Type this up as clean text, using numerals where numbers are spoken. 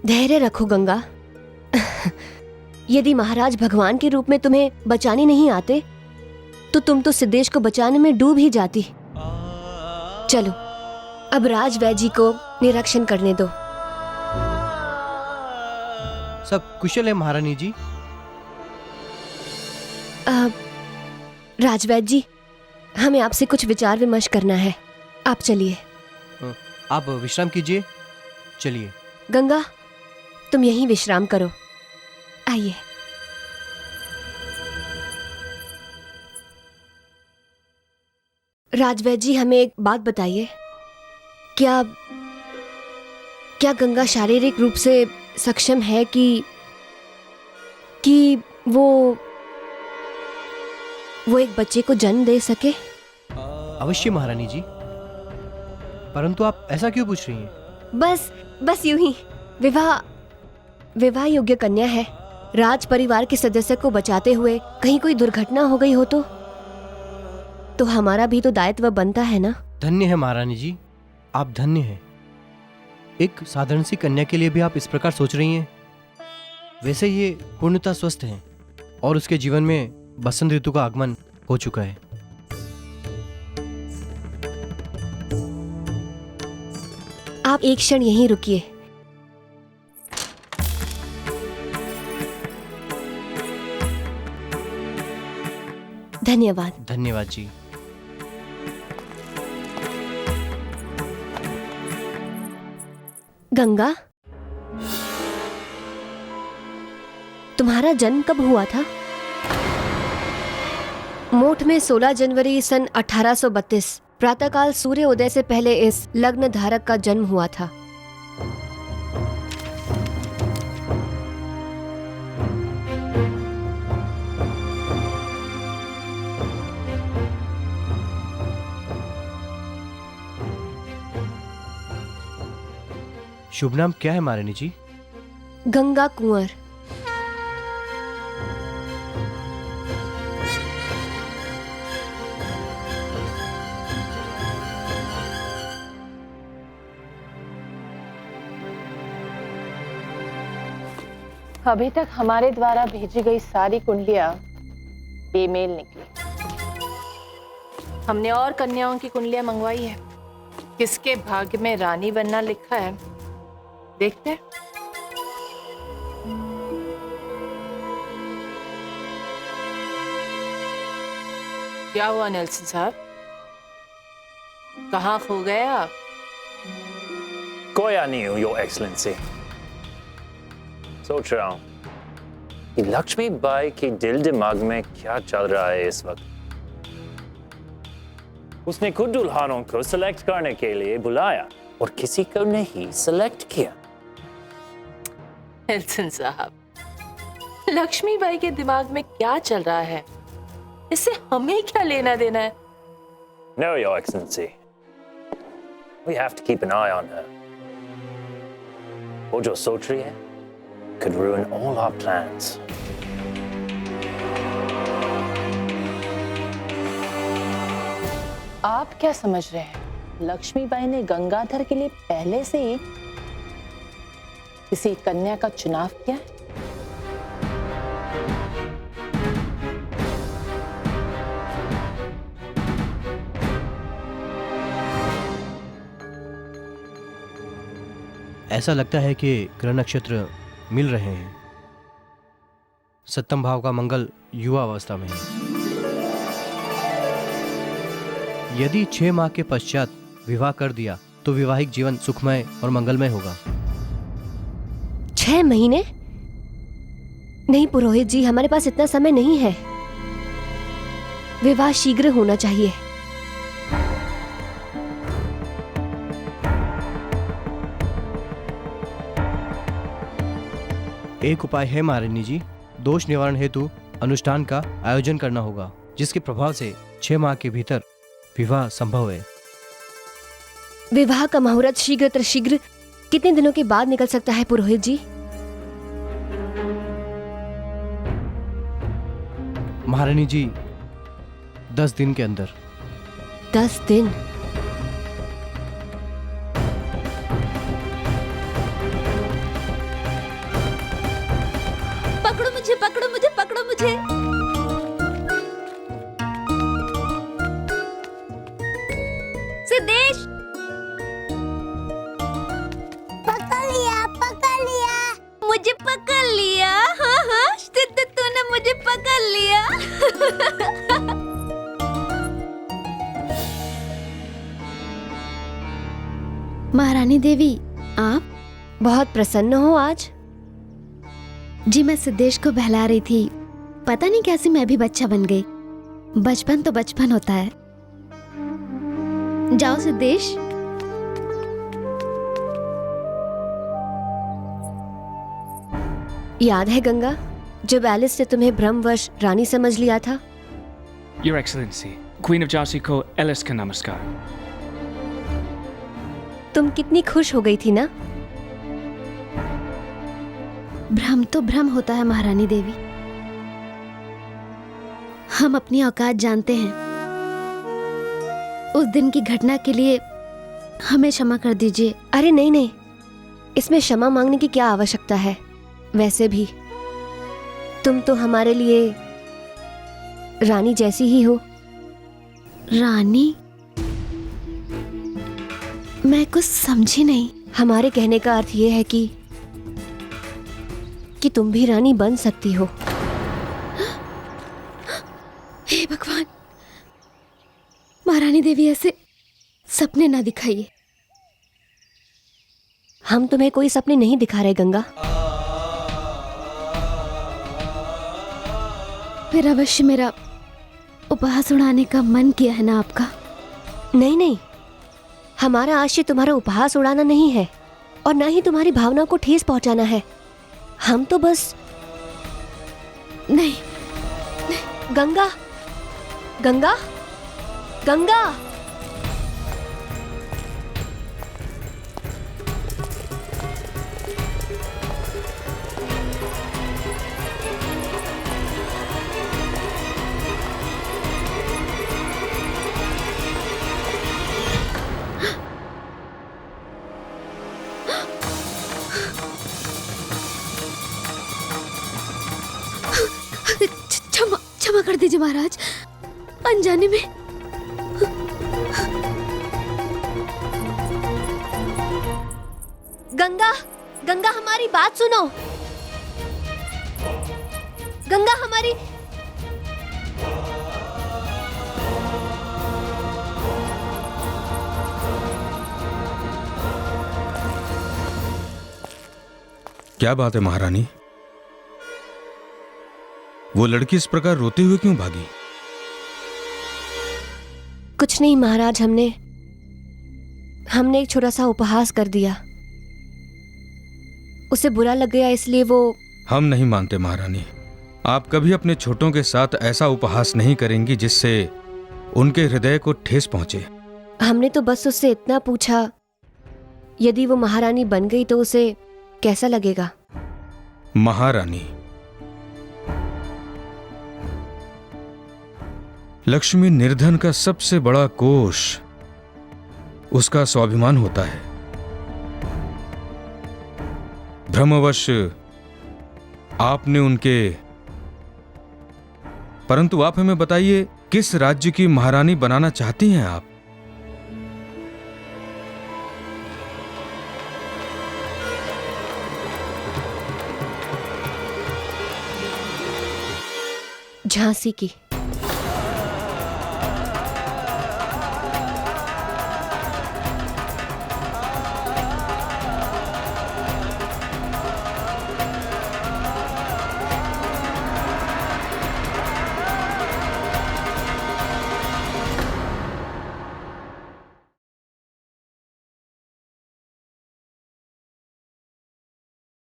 धैर्य रखो गंगा। यदि महाराज भगवान के रूप में तुम्हें बचाने नहीं आते तो तुम तो सिद्धेश को बचाने में डूब ही जाती। चलो अब राजवैद्य जी को निरीक्षण करने दो। सब कुशल है महारानी जी? राजवैद्य जी, हमें आपसे कुछ विचार विमर्श करना है, आप चलिए। आप विश्राम कीजिए, चलिए। गंगा, तुम यहीं विश्राम करो, आइए। राजवैद्य जी, हमें एक बात बताइए, क्या गंगा शारीरिक रूप से सक्षम है कि वो एक बच्चे को जन्म दे सके? अवश्य महारानी जी, परंतु आप ऐसा क्यों पूछ रही हैं? बस यूं ही। विवाह योग्य कन्या है। राज परिवार के सदस्य को बचाते हुए कहीं कोई दुर्घटना हो गई हो तो हमारा भी तो दायित्व बनता है ना। धन्य है महारानी जी, आप धन्य हैं। एक साधारण सी कन्या के लिए भी आप इस प्रकार सोच रही हैं। वैसे ये पूर्णतः स्वस्थ हैं और उसके जीवन में बसंत ऋतु का आगमन हो चुका है। आप एक क्षण यहीं रुकिए। धन्यवाद। धन्यवाद जी। गंगा, तुम्हारा जन्म कब हुआ था? मोठ में 16 जनवरी सन 1832 प्रातःकाल सूर्य उदय से पहले इस लग्न धारक का जन्म हुआ था। शुभ नाम क्या है महारानी जी? गंगा कुंवर। अभी तक हमारे द्वारा भेजी गई सारी कुंडलियां बेमेल निकली। हमने और कन्याओं की कुंडलियां मंगवाई है। किसके भाग्य में रानी बनना लिखा है, देखते हैं। क्या हुआ नेल्सन साहब, कहाँ खो गए आप? कोया नहीं हूं योर एक्सलेंसी। सोच रहा हूं कि लक्ष्मी बाई की दिल दिमाग में क्या चल रहा है इस वक्त। उसने खुद दुल्हनों को सिलेक्ट करने के लिए बुलाया और किसी को नहीं सिलेक्ट किया। नेल्सन साहब, लक्ष्मीबाई के दिमाग में क्या चल रहा है, इससे हमें क्या लेना देना है? No, your excellency. We have to keep an eye on her. वो जो सोच रही है could ruin all our plans. आप क्या समझ रहे हैं, लक्ष्मीबाई ने गंगाधर के लिए पहले से ही किसी कन्या का चुनाव किया है? ऐसा लगता है कि ग्रह नक्षत्र मिल रहे हैं। सप्तम भाव का मंगल युवा अवस्था में है। यदि 6 माह के पश्चात विवाह कर दिया तो वैवाहिक जीवन सुखमय और मंगलमय होगा। 6 महीने? नहीं पुरोहित जी, हमारे पास इतना समय नहीं है। विवाह शीघ्र होना चाहिए। एक उपाय है महारानी जी, दोष निवारण हेतु अनुष्ठान का आयोजन करना होगा, जिसके प्रभाव से 6 माह के भीतर विवाह संभव है। विवाह का मुहूर्त शीघ्र कितने दिनों के बाद निकल सकता है पुरोहित जी? महारानी जी 10 दिन के अंदर। 10 दिन? मुझे पकड़ो, मुझे पकड़ो, मुझे। सिद्धेश, पकड़ लिया, पकड़ लिया, मुझे पकड़ लिया। हाँ हाँ सिद्ध, तूने मुझे पकड़ लिया। महारानी देवी, आप? बहुत प्रसन्न हो आज? जी, मैं सिद्धेश को बहला रही थी। पता नहीं कैसे मैं भी बच्चा बन गई। बचपन तो बचपन होता है। जाओ सिद्धेश। याद है गंगा, जब एलिस ने तुम्हें भ्रमवश रानी समझ लिया था? Your Excellency, Queen of Jhansi को एलिस का नमस्कार। तुम कितनी खुश हो गई थी ना? भ्रम तो भ्रम होता है महारानी देवी। हम अपनी औकात जानते हैं। उस दिन की घटना के लिए हमें क्षमा कर दीजिए। अरे नहीं नहीं, इसमें क्षमा मांगने की क्या आवश्यकता है? वैसे भी तुम तो हमारे लिए रानी जैसी ही हो। रानी? मैं कुछ समझी नहीं। हमारे कहने का अर्थ ये है कि तुम भी रानी बन सकती हो। हे भगवान, महारानी देवी ऐसे सपने ना दिखाइए। हम तुम्हें कोई सपने नहीं दिखा रहे गंगा। फिर अवश्य मेरा उपहास उड़ाने का मन किया है ना आपका? नहीं नहीं, हमारा आशय तुम्हारा उपहास उड़ाना नहीं है और ना ही तुम्हारी भावनाओं को ठेस पहुंचाना है। हम तो बस नहीं। गंगा, गंगा, गंगा। क्षमा कर दीजिए महाराज, अनजाने में। गंगा, गंगा हमारी बात सुनो। गंगा हमारी। क्या बात है महारानी? वो लड़की इस प्रकार रोते हुए क्यों भागी? कुछ नहीं महाराज, हमने एक छोटा सा उपहास कर दिया। उसे बुरा लग गया, इसलिए वो। हम नहीं मानते महारानी। आप कभी अपने छोटों के साथ ऐसा उपहास नहीं करेंगी जिससे उनके हृदय को ठेस पहुंचे। हमने तो बस उससे इतना पूछा, यदि वो महारानी बन गई तो उसे कैसा लगेगा? महारानी, लक्ष्मी निर्धन का सबसे बड़ा कोष उसका स्वाभिमान होता है। भ्रमवश आपने उनके। परंतु आप हमें बताइए, किस राज्य की महारानी बनाना चाहती हैं आप? झांसी की।